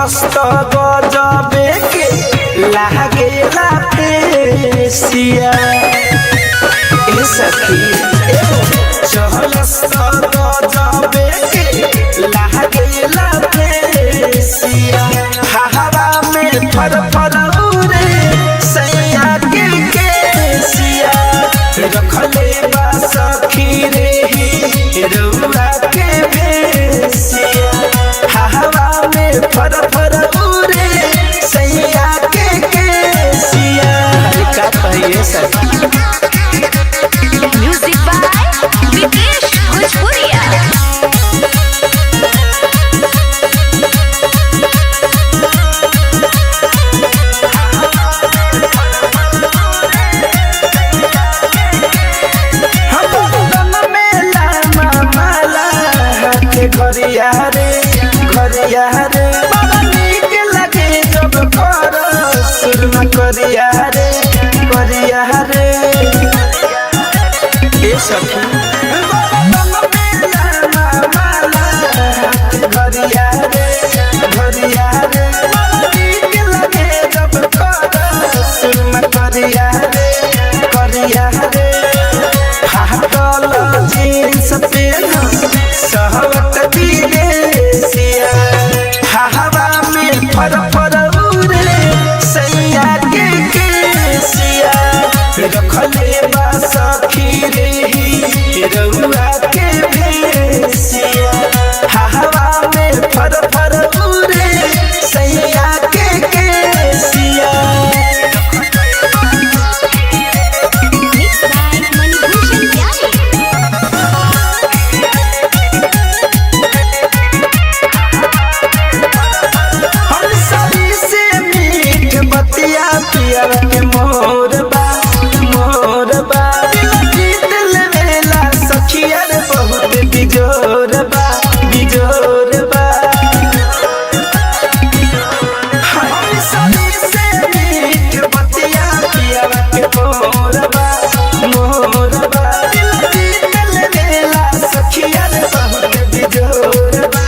चहलस तो गजबे के लागेला पेशिया ए सखी चहलस तो गजबे के लागेला पेशिया हवा में फर फर उड़े सैया के केसिया रखले बा सखी रे रउआ के भेसिया हवा में फर फर उड़े सैया के केसिया का कहिए सखी। म्यूजिक बाय विकेश भोजपुरिया। घरिया रे बड़ा नीक लगे जब कर सुरमा करिया रे ए सखी घरिया रे बड़ा नीक लगे जब कर सुरमा करिया रे फाटल जींस पेन सहवत विदेशिया हवा में फर फर उड़े सैया के केसिया रखले बा सखी रे रउआ के भेसिया हवा में फर फर उड़े सैया के केसिया। मिक्स बाय मनभूषण प्यारी। बतिया पिया के मोरबा जीत लेवेला सखिया रे बहुत बिजोरबा हम सभी से मीठ बतिया पिया के मोरबा जीत लेवेला सखिया रे बहुत बिजोरबा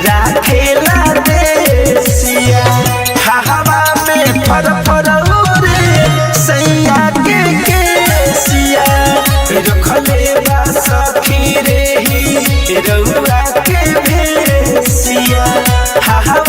राखेला देसिया हवा में फर फर उड़े सैया के केसिया रखले बा सखी रे रउआ के भेसिया हवा